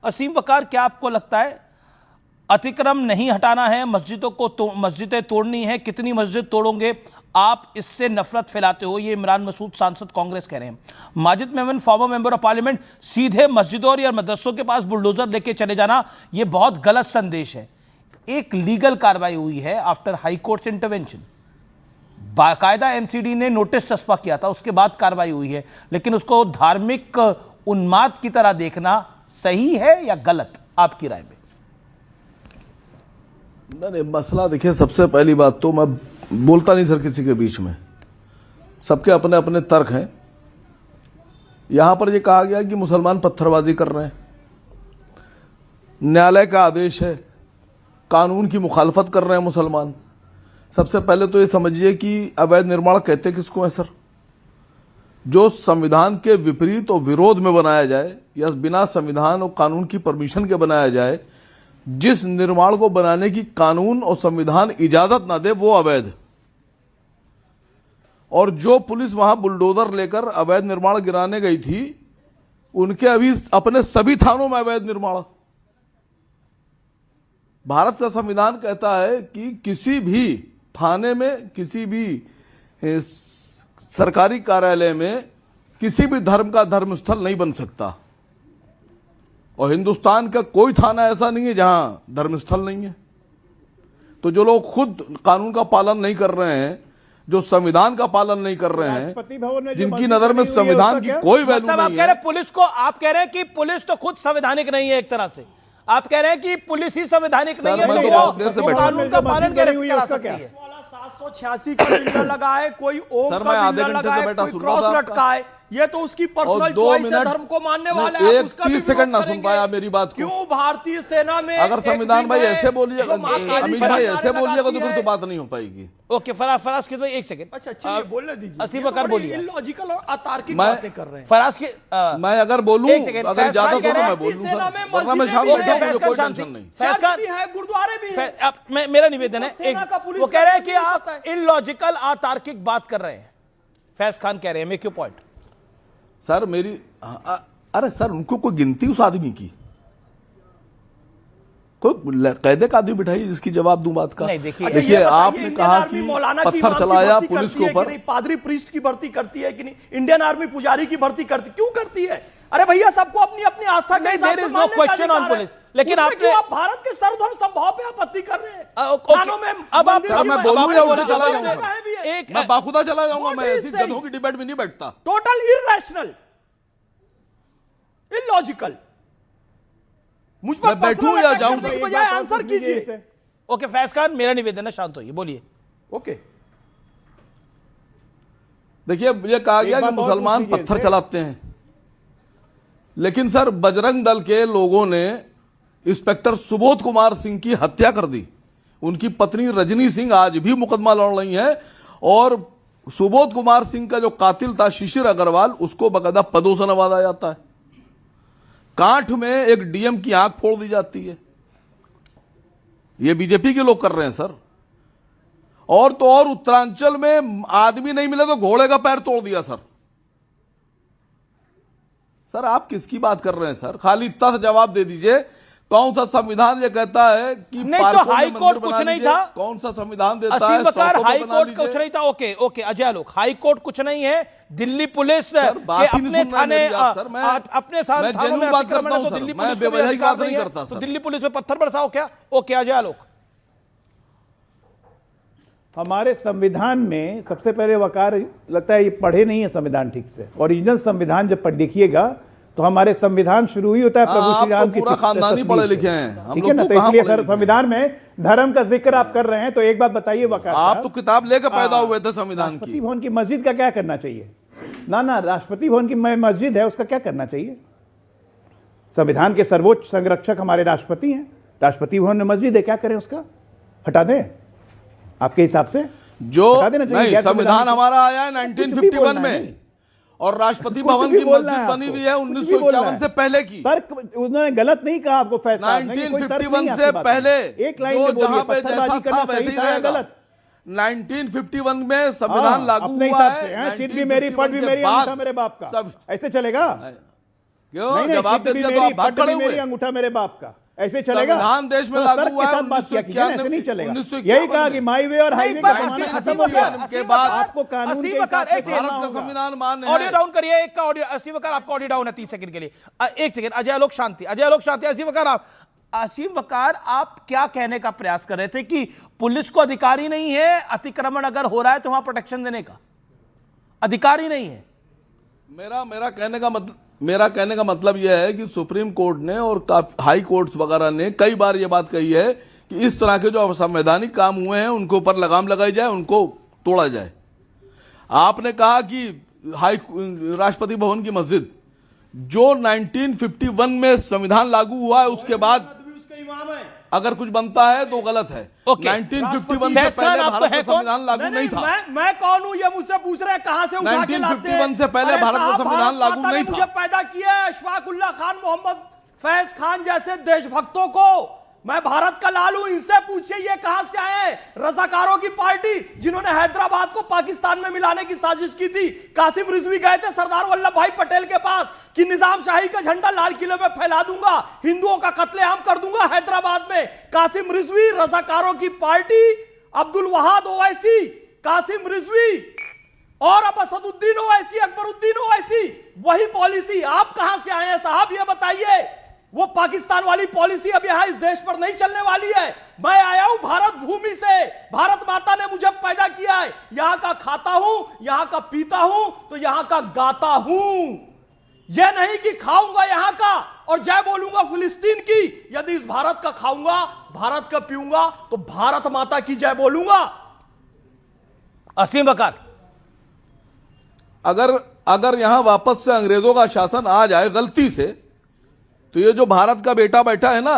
असीम वकार, क्या आपको लगता है अतिक्रम नहीं हटाना है, मस्जिदों को मस्जिदें तोड़नी है, कितनी मस्जिद तोड़ोगे आप, इससे नफरत फैलाते हो, ये इमरान मसूद सांसद कांग्रेस कह रहे हैं। Majid Memon farmer member of parliament, सीधे मस्जिदों और या मदरसों के पास बुलडोजर लेके चले जाना ये बहुत गलत संदेश है। एक लीगल कार्रवाई हुई है आफ्टर हाई कोर्ट इंटरवेंशन, बाकायदा एमसीडी ने नोटिस चस्पा किया था, उसके बाद कार्रवाई हुई है, लेकिन उसको धार्मिक उन्माद की तरह देखना सही है या गलत, आपकी राय में? नहीं, मसला देखिए, सबसे पहली बात तो मैं बोलता नहीं सर किसी के बीच में, सबके अपने अपने तर्क हैं। यहां पर यह कहा गया कि मुसलमान पत्थरबाजी कर रहे हैं, न्यायालय का आदेश है, कानून की मुखालफत कर रहे हैं मुसलमान। सबसे पहले तो ये समझिए कि अवैध निर्माण कहते किसको है सर? जो संविधान के विपरीत और विरोध में बनाया जाए या बिना संविधान और कानून की परमिशन के बनाया जाए, जिस निर्माण को बनाने की कानून और संविधान इजाजत ना दे वो अवैध। और जो पुलिस वहां बुलडोजर लेकर अवैध निर्माण गिराने गई थी, उनके अभी अपने सभी थानों में अवैध निर्माण। भारत का संविधान कहता है कि किसी भी थाने में, किसी भी सरकारी कार्यालय में किसी भी धर्म का धर्मस्थल नहीं बन सकता, और हिंदुस्तान का कोई थाना ऐसा नहीं है जहां धर्मस्थल नहीं है। तो जो लोग खुद कानून का पालन नहीं कर रहे हैं, जो संविधान का पालन नहीं कर रहे हैं, जिनकी नजर में संविधान की कोई वैल्यू नहीं है। आप कह रहे हैं पुलिस को, आप कह रहे हैं कि पुलिस तो खुद संवैधानिक नहीं है, एक तरह से आप कह रहे हैं कि पुलिस ही संवैधानिक नहीं है, तो कानून का पालन कैसे करा सकती है? 786 का बिल्डर लगा है, कोई ओम का बिल्डर लगा है, कोई क्रॉस लटका है, ये तो उसकी पर्सनल चॉइस है, धर्म को मानने वाला है, उसका भी 30 सेकंड ना सुन पाया मेरी बात को। क्यों भारतीय सेना में अगर संविधान भाई ऐसे बोलिएगा, अमित भाई ऐसे बोलिएगा तो फिर तो बात नहीं हो पाएगी। ओके, फराज के भाई एक सेकंड, अच्छा चलिए बोलने दीजिए। असीम वकार बोलिए। इलॉजिकल और अतार्किक बातें कर रहे हैं फराज के, मैं अगर बोलूं, अगर ज्यादा तो मैं बोल दूं सर, वरना मैं शाम बैठा हूं, मुझे कोई टेंशन नहीं। चर्च भी है, गुरुद्वारे भी है। मेरा निवेदन है, वो कह रहे हैं कि आप इलॉजिकल अतार्किक बात कर रहे हैं, फैज खान कह रहे हैं, मेक योर पॉइंट। सर मेरी अरे सर, उनको कोई गिनती उस आदमी की, कोई कैदे का आदमी बिठाइए जिसकी जवाब दूं बात का। देखिए आपने कहा कि पत्थर चलाया पुलिस के ऊपर, पादरी प्रीस्ट की भर्ती करती है कि नहीं, इंडियन आर्मी पुजारी की भर्ती करती, क्यों करती है? अरे भैया, सबको अपनी अपनी आस्था के हिसाब से मानने का अधिकार है। लेकिन आप भारत के सर्वधर्म संभाव पे आपत्ति कर रहे हैं। खानों में अब आप मैं बोलूं या उल्टे चला जाऊंगा, मैं बाखुदा चला जाऊंगा, मैं ऐसी गधों की डिबेट में नहीं बैठता। Total irrational, illogical. मुझ पर बैठूं या जाऊं के बजाय आंसर कीजिए। ओके फैज खान, मेरा निवेदन है, शांत होइए, बोलिए। ओके, देखिए ये कहा गया कि मुसलमान पत्थर चलाते हैं, लेकिन सर बजरंग दल के लोगों ने इंस्पेक्टर सुबोध कुमार सिंह की हत्या कर दी। उनकी पत्नी रजनी सिंह आज भी मुकदमा लड़ रही है, और सुबोध कुमार सिंह का जो कातिल था शिशिर अग्रवाल, उसको बकायदा पदों से नवाजा जाता है। कांठ में एक डीएम की आंख फोड़ दी जाती है। ये बीजेपी के लोग कर रहे हैं सर। और तो और उत्तरांचल में आदमी नहीं मिले तो घोड़े का पैर तोड़ दिया सर। सर आप किसकी बात कर रहे हैं सर? खाली इतना सा जवाब दे दीजिए, कौन सा संविधान ये कहता है कि नहीं, तो हाई कोर्ट कुछ नहीं था? कौन सा संविधान देता है? असीम वकार, हाई कोर्ट कुछ नहीं था। ओके ओके अजय लोग, हाई कोर्ट कुछ नहीं है, दिल्ली पुलिस के अपने थाने, अपने थानों में अतिक्रमण है, तो दिल्ली पुलिस को भी अधिकार नहीं है, तो दिल्ली पुलिस में पत्थर बरसाओ क्या? ओके अजय लोग, हमारे संविधान में सबसे पहले वकार लगता है ये पढ़े नहीं है संविधान ठीक से। ओरिजिनल संविधान जब पढ़ देखिएगा तो हमारे संविधान शुरू ही होता है प्रभु श्री राम की, पूरा खानदानी पढ़े लिखे हैं, ठीक है ना? तो इसलिए सर संविधान में धर्म का जिक्र आप कर रहे हैं, तो एक बात बताइए वकार, आप तो किताब लेकर पैदा हुए थे संविधान की। राष्ट्रपति भवन की मस्जिद का क्या करना चाहिए? ना राष्ट्रपति भवन की मस्जिद है, उसका क्या करना चाहिए? संविधान के सर्वोच्च संरक्षक हमारे राष्ट्रपति हैं, राष्ट्रपति भवन में मस्जिद है, क्या करें उसका? हटा दें आपके हिसाब से? जो नहीं, संविधान हमारा आया है 1951 में, और राष्ट्रपति भवन की मस्जिद बनी हुई है 1951 से पहले की। सर उन्होंने गलत नहीं कहा आपको, फैसला 1951 से पहले एक लाइन में जहां पे जैसा था वैसे ही रहेगा। 1951 में संविधान लागू हुआ है, चिट भी मेरी, पट भी मेरी, अंगूठा मेरे बाप का, ऐसे चलेगा? क्यों जवाब दे दिया तो आप भाग खड़े हुए? अंगूठा मेरे बाप का, ऐसे चलेगा? संविधान देश में लागू हुआ है 1991 नहीं चलेगा। 1991 यही कहा कि माई वे और हाईवे का जमाना खत्म हो गया के बाद आपको कानून के हिसाब से भारत का संविधान मान्य है। ऑडियो डाउन करिए, एक का ऑडियो। असीम वकार आपका ऑडियो डाउन है 30 सेकंड के लिए। एक सेकंड, अजय आलोक शांति, अजय आलोक शांति। असीम वकार आप क्या कहने का प्रयास कर रहे थे कि पुलिस को अधिकार ही नहीं है, अतिक्रमण अगर हो रहा है तो वहां प्रोटेक्शन देने का अधिकार ही नहीं है? मेरा कहने का मतलब यह है कि सुप्रीम कोर्ट ने और हाई कोर्ट्स वगैरह ने कई बार यह बात कही है कि इस तरह के जो असंवैधानिक काम हुए हैं उनके ऊपर लगाम लगाई जाए, उनको तोड़ा जाए। आपने कहा कि राष्ट्रपति भवन की मस्जिद जो 1951 में संविधान लागू हुआ है उसके बाद अगर कुछ बनता है तो गलत है। 1951 से पहले भारत का संविधान लागू नहीं था। मैं कौन हूं ये मुझसे पूछ रहे हैं? कहां से उठा के लाते हैं? 1951 से पहले भारत का संविधान लागू नहीं था। मुझे पैदा किया है अशफाक उल्लाह खान, मोहम्मद फैज खान जैसे देशभक्तों को। मैं भारत का लाल हूं, इनसे पूछिए ये कहां से आए हैं? रजाकारों की पार्टी जिन्होंने हैदराबाद को पाकिस्तान में मिलाने की साजिश की थी। कासिम रिजवी गए थे सरदार वल्लभ भाई पटेल के पास कि निजाम शाही का झंडा लाल किले में फैला दूंगा, हिंदुओं का कत्लेआम कर दूंगा हैदराबाद में। कासिम रिजवी, रजाकारों की पार्टी, अब्दुल वहाद ओवैसी, कासिम रिजवी और अब असदुद्दीन ओवैसी, अकबरुद्दीन ओवैसी, वही पॉलिसी। आप कहां से आए हैं साहब ये बताइए? वो पाकिस्तान वाली पॉलिसी अब यहां इस देश पर नहीं चलने वाली है। मैं आया हूं भारत भूमि से, भारत माता ने मुझे पैदा किया है, यहां का खाता हूं, यहां का पीता हूं तो यहां का गाता हूं। यह नहीं कि खाऊंगा यहां का और जय बोलूंगा फिलिस्तीन की। यदि इस भारत का खाऊंगा, भारत का पीऊंगा तो भारत माता की जय बोलूंगा। असीम वकार, अगर यहां वापस से अंग्रेजों का शासन आ जाए गलती से, तो ये जो भारत का बेटा बैठा है ना,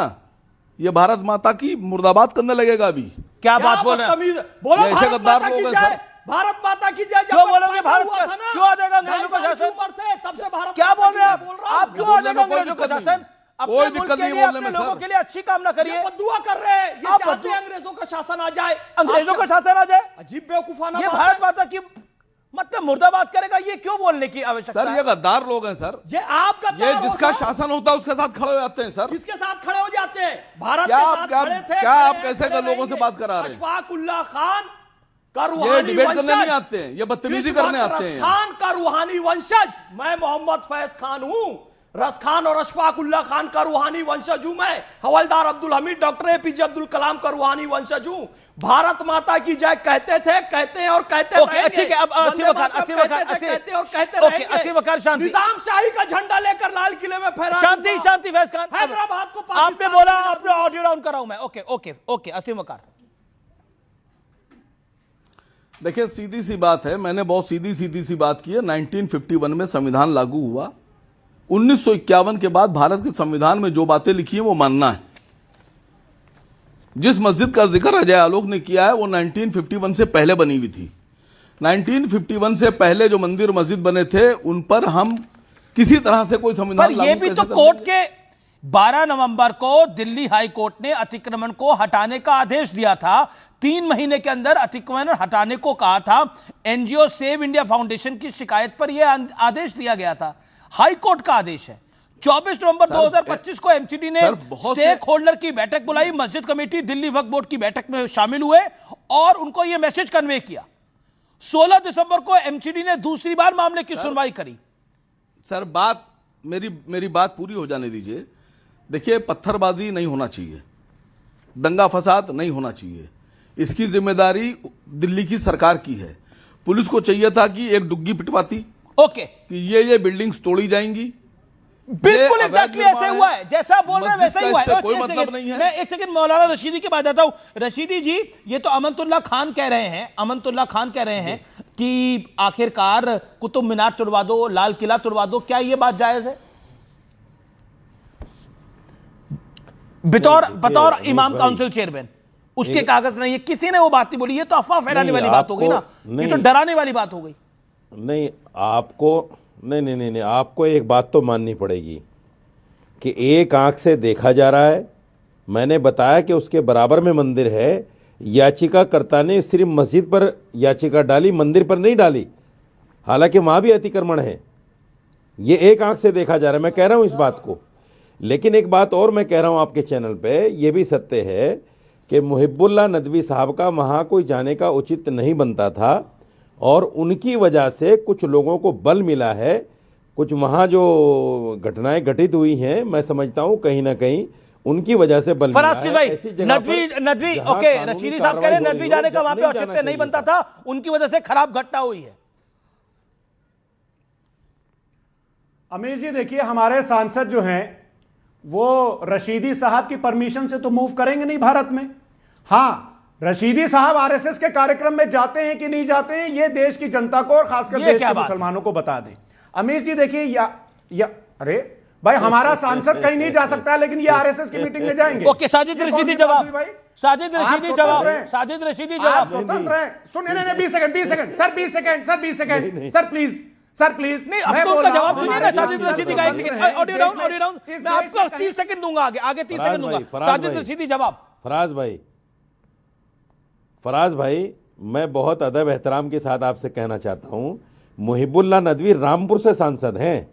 ये भारत माता की मुर्दाबाद करने लगेगा। अभी क्या बात बोल रहे हैं? बोलो ऐसे गद्दार लोग हैं सर। भारत माता की जय। क्यों बोलोगे भारत का? क्यों आ जाएगा अंग्रेजों का शासन? तब से भारत क्या बोल रहे हैं आप? क्यों आ जाएगा अंग्रेजों का शासन? कोई दिक्कत नहीं बोलने में लोगों के लिए अच्छी काम ना करिए। दुआ कर रहे हैं, ये चाहते हैं अंग्रेजों का शासन आ जाए, अंग्रेजों का शासन आ जाए। अजीब बेवकूफाना ये भारत माता की मतलब मुर्दाबाद करेगा, ये क्यों बोलने की आवश्यकता सर? है? ये गद्दार लोग हैं सर। ये आपका ये जिसका शासन होता है उसके साथ खड़े हो जाते हैं सर। किसके साथ खड़े हो जाते हैं? भारत क्या के आप साथ क्या खड़े थे। क्या आप कैसे का लोगों से बात करा रहे हैं? अशफाक उल्लाह खान का ये रूहानी डिबेट करने वंशज, नहीं आते हैं, ये बदतमीजी करने आते हैं। खान का रूहानी वंशज मैं मोहम्मद फैज खान हूं। रस खान और अशफाक उल्लाह खान का रूहानी वंशज हूं मैं। हवलदार अब्दुल हमीद, डॉक्टर एपीजे अब्दुल कलाम का रूहानी वंशज हूं। भारत माता की जय कहते थे, कहते हैं और कहते रहेंगे। ठीक है, अब असीम वकार, कहते और कहते रहेंगे। असीम वकार शांति। निजाम शाही का झंडा लेकर लाल किले में फहरा शांति, शांति फैज खान। हैदराबाद को आपने बोला, आपने ऑडियो डाउन कराऊं मैं। ओके ओके ओके, असीम वकार। देखिए सीधी सी बात है, मैंने बहुत सीधी सी बात की है। 1951 में संविधान लागू हुआ, 1951 के बाद भारत के संविधान में जो बातें लिखी हैं वो मानना है। जिस मस्जिद का जिक्र अजय आलोक ने किया है वो 1951 से पहले बनी हुई थी। 1951 से पहले जो मंदिर मस्जिद बने थे उन पर हम किसी तरह से कोई संविधान पर ये भी तो कोर्ट के 12 नवंबर को दिल्ली हाई कोर्ट ने अतिक्रमण को हटाने का आदेश दिया था। 3 महीने के अंदर अतिक्रमण हटाने को कहा था। एनजीओ सेव इंडिया फाउंडेशन की शिकायत पर यह आदेश दिया गया था। हाई कोर्ट का आदेश है। 24 नवंबर 2025 को एमसीडी ने स्टेक होल्डर की बैठक बुलाई। मस्जिद कमेटी, दिल्ली वक्फ बोर्ड की बैठक में शामिल हुए और उनको यह मैसेज कन्वे किया। 16 दिसंबर को एमसीडी ने दूसरी बार मामले की सुनवाई करी। सर बात मेरी बात पूरी हो जाने दीजिए। देखिए, पत्थरबाजी नहीं होना चाहिए, दंगा फसाद नहीं होना चाहिए। इसकी जिम्मेदारी दिल्ली की सरकार की है। पुलिस को चाहिए था कि एक डुग्गी पिटवाती, ओके, कि ये बिल्डिंग्स तोड़ी जाएंगी। बिल्कुल एग्जैक्टली ऐसे हुआ है, जैसा आप बोल रहे हैं वैसा ही हुआ है। कोई मतलब नहीं है। मैं एक सेकंड मौलाना रशीदी के बाद आता हूं। रशीदी जी, ये तो अमनतुल्लाह खान कह रहे हैं कि आखिरकार कुतुब मीनार तुड़वा दो, लाल किला तुड़वा दो, क्या ये बात जायज है? बतौर इमाम काउंसिल चेयरमैन उसके कागज नहीं है, किसी ने वो बात नहीं बोली। ये तो अफवाह फैलाने वाली बात हो गई ना, ये तो डराने वाली बात हो गई। नहीं, आपको नहीं, आपको एक बात तो माननी पड़ेगी कि एक आंख से देखा जा रहा है। मैंने बताया कि उसके बराबर में मंदिर है। याचिकाकर्ता ने सिर्फ मस्जिद पर याचिका डाली, मंदिर पर नहीं डाली, हालांकि वहां भी अतिक्रमण है। ये एक आंख से देखा जा रहा है, मैं कह रहा हूं इस बात को। लेकिन एक बात और मैं कह रहा हूं आपके चैनल पे, ये भी सत्य है कि मुहिब्बुल्लाह नदवी साहब का वहां कोई जाने का उचित नहीं बनता था, और उनकी वजह से कुछ लोगों को बल मिला है। कुछ वहां जो घटनाएं घटित हुई हैं, मैं समझता हूं कहीं ना कहीं उनकी वजह से बल मिला है। भाई नदवी ओके, रशीदी साहब कह रहे हैं नदवी जाने का वहां पे औचित्य नहीं बनता था, उनकी वजह से खराब घटना हुई है। अमीर जी देखिए, हमारे सांसद जो हैं वो रशीदी साहब की परमिशन से तो मूव करेंगे नहीं भारत में। हां, रशीदी साहब आरएसएस के कार्यक्रम में जाते हैं कि नहीं जाते हैं, ये देश की जनता को और खासकर देश के मुसलमानों को बता दें। अमीर जी देखिए, या अरे भाई, हमारा सांसद कहीं नहीं जा सकता, लेकिन ये आरएसएस की मीटिंग में जाएंगे। ओके, साजिद रशीदी जवाब, साजिद रशीदी जवाब, साजिद रशीदी जवाब। स्वतंत्र है। सुनिए 20 second sir, 20 second sir, please sir, please. नहीं, आपको उनका जवाब सुनिए ना। साजिद रशीदी का 1 सेकंड, ऑडियो डाउन। मैं आपको 30 सेकंड दूंगा, आगे 30 सेकंड दूंगा। साजिद रशीदी जवाब। फराज भाई, मैं बहुत अदब एहतराम के साथ आपसे कहना चाहता हूं, मुहिब्बुल्लाह नदवी रामपुर से सांसद हैं।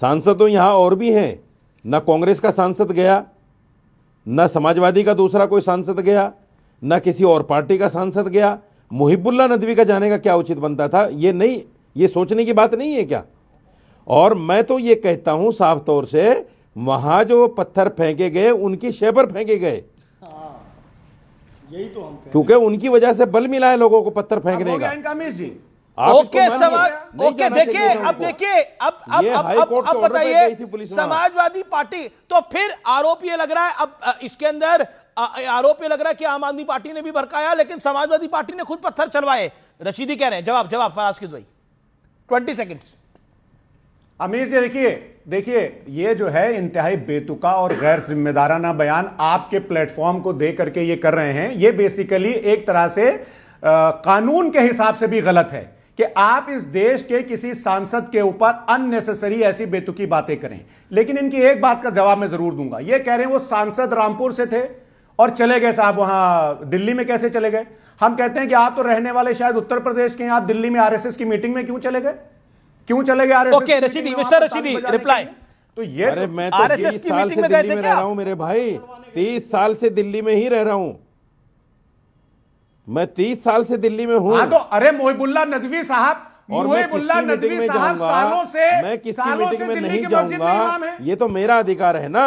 सांसद तो यहां और भी हैं, ना कांग्रेस का सांसद गया, ना समाजवादी का दूसरा कोई सांसद गया, ना किसी और पार्टी का सांसद गया। मुहिब्बुल्लाह नदवी का जाने का क्या उचित बनता था, ये नहीं, ये सोचने की बात नहीं है क्या? और मैं तो ये कहता हूं साफ तौर से, वहां जो पत्थर फेंके गए उनकी शय पर फेंके गए, यही तो हम क्योंकि उनकी वजह से बल मिला है लोगों को पत्थर फेंकने का। ओके ओके, देखिए अब बताइए, समाजवादी पार्टी, तो फिर आरोप ये लग रहा है, अब इसके अंदर आरोप ये लग रहा है कि आम आदमी पार्टी ने भी भड़काया, लेकिन समाजवादी पार्टी ने खुद पत्थर चलवाए। रशीदी कह रहे हैं, जवाब फराज की भाई, 20 सेकंड्स। अमीर जी देखिए, ये जो है इंतहाई बेतुका और गैर जिम्मेदाराना बयान आपके प्लेटफॉर्म को दे करके ये कर रहे हैं। ये बेसिकली एक तरह से कानून के हिसाब से भी गलत है कि आप इस देश के किसी सांसद के ऊपर अननेसेसरी ऐसी बेतुकी बातें करें। लेकिन इनकी एक बात का जवाब मैं जरूर दूंगा। ये कह रहे हैं वो सांसद रामपुर से थे और चले गए साहब वहां दिल्ली में, कैसे चले गए? हम कहते हैं कि आप तो रहने वाले शायद उत्तर प्रदेश के हैं, आप दिल्ली में आरएसएस की मीटिंग में क्यों चले गए? Okay, Rashidi, mister Rashidi, reply. तो ये अरे मैं तो आरएसएस की मीटिंग में गए थे क्या? मेरे भाई 30 साल से दिल्ली में ही रह रहा हूं मैं, 30 साल से दिल्ली में हूं। तो अरे मुहिब्बुल्लाह नदवी साहब सालों से मैं किसकी मीटिंग में नहीं जाऊंगा, ये तो मेरा अधिकार है ना।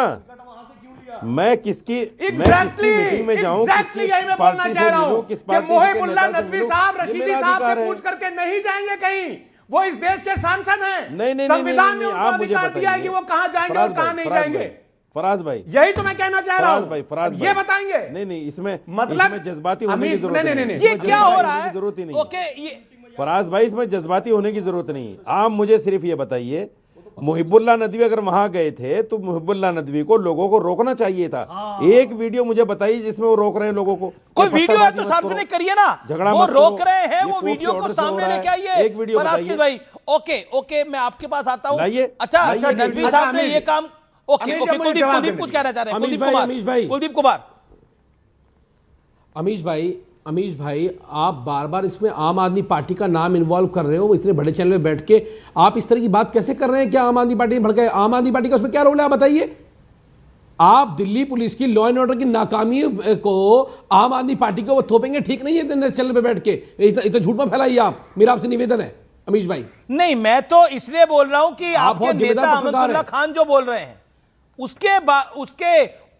मैं किसकी मीटिंग में जाऊं, यही मैं बोलना चाह रहा हूं कि मुहिब्बुल्लाह नदवी साहब रशीदी साहब से पूछ करके नहीं जाएंगे कहीं। वो इस देश के सांसद हैं। नहीं, संविधान ने उनको अधिकार दिया है कि वो कहां जाएंगे और कहां नहीं जाएंगे। फराज भाई, यही तो मैं कहना चाह रहा हूं। फराज ये बताएंगे। नहीं, इसमें मतलब जज्बाती होने की जरूरत नहीं। ये क्या हो रहा है? जरूरत ही नहीं। ओके, ये फराज भाई, इसमें जज्बाती होने की जरूरत नहीं। आप मुझे सिर्फ ये बताइए, मुहिब्बुल्लाह नदवी अगर वहां गए थे तो मुहिब्बुल्लाह नदवी को लोगों को रोकना चाहिए था। एक वीडियो मुझे बताइए जिसमें वो रोक रहे हैं लोगों को। कोई वीडियो है तो सार्वजनिक करिए ना। वो रोक रहे हैं, वो वीडियो को सामने लेके आइए। एक वीडियो फराज भाई, ओके, मैं आपके पास आता हूं। अच्छा, नदवी साहब ने ये काम, ओके, कुलदीप कुछ कहना चाह रहे हैं। कुलदीप कुमार। अमीश भाई, आप बार बार इसमें आम आदमी पार्टी का नाम इन्वॉल्व कर रहे हो, इतने बड़े चैनल में बैठ के आप इस तरह की बात कैसे कर रहे हैं? क्या आम आदमी पार्टी ने भड़काया? आम आदमी पार्टी का उसमें क्या रोल है, आप बताइए। आप दिल्ली पुलिस की लॉ एंड ऑर्डर की नाकामी को आम आदमी पार्टी को वो थोपेंगे, ठीक नहीं है चैनल पे बैठ के। इतना झूठ में फैलाइए आप, मेरा आपसे निवेदन है अमीश भाई। नहीं, मैं तो इसलिए बोल रहा हूं कि आपके नेता अहमदुल्लाह खान जो बोल रहे हैं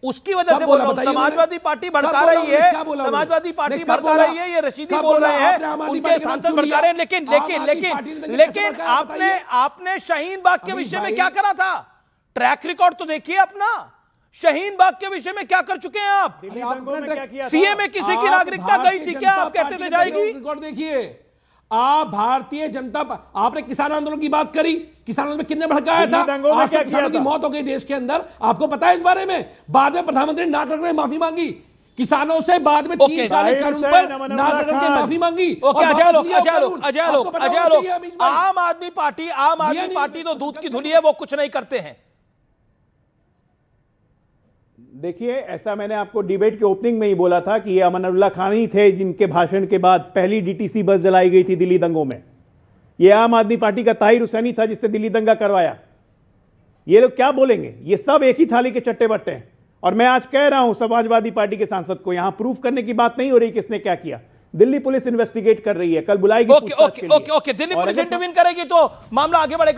उसकी वजह से बोल रहा हूं। समाजवादी पार्टी भड़का रही है, समाजवादी पार्टी भड़का रही है, ये रशीदी बोल रहे हैं, उनके सांसद भड़का रहे हैं। लेकिन आपने शाहीन बाग के विषय में क्या करा था? ट्रैक रिकॉर्ड तो देखिए अपना। शाहीन बाग के विषय में क्या कर चुके हैं आप? सीए में किसी की नागरिकता गई थी क्या? आप कहते थे जाएगी। रिकॉर्ड देखिए आप। भारतीय जनता, आपने किसान आंदोलन की बात करी, किसान आंदोलन में कितने भड़काया था? आज तक किसानों की मौत हो गई देश के अंदर, आपको पता है इस बारे में? बाद में प्रधानमंत्री ने नाक रगड़े माफी मांगी किसानों से, बाद में 3 साल कानून पर नाक रगड़ के माफी मांगी। अजय लोग, आम आदमी पार्टी तो दूध की धुली है, वो कुछ नहीं करते हैं। देखिए, ऐसा मैंने आपको डिबेट के ओपनिंग में ही बोला था कि ये अमानुल्लाह खान ही थे जिनके भाषण के बाद पहली डीटीसी बस जलाई गई थी दिल्ली दंगों में। ये आम आदमी पार्टी का ताहिर हुसैनी था जिसने दिल्ली दंगा करवाया। ये लोग क्या बोलेंगे? ये सब एक ही थाली के चट्टे बट्टे हैं। और मैं आज कह रहा हूं समाजवादी पार्टी के सांसद को, यहां प्रूफ करने की बात नहीं हो रही किसने क्या किया। दिल्ली पुलिस इन्वेस्टिगेट कर रही है, कल बुलाएगी। ओके, दिल्ली पुलिस इंटरवीन करेगी तो मामला आगे बढ़ेगा।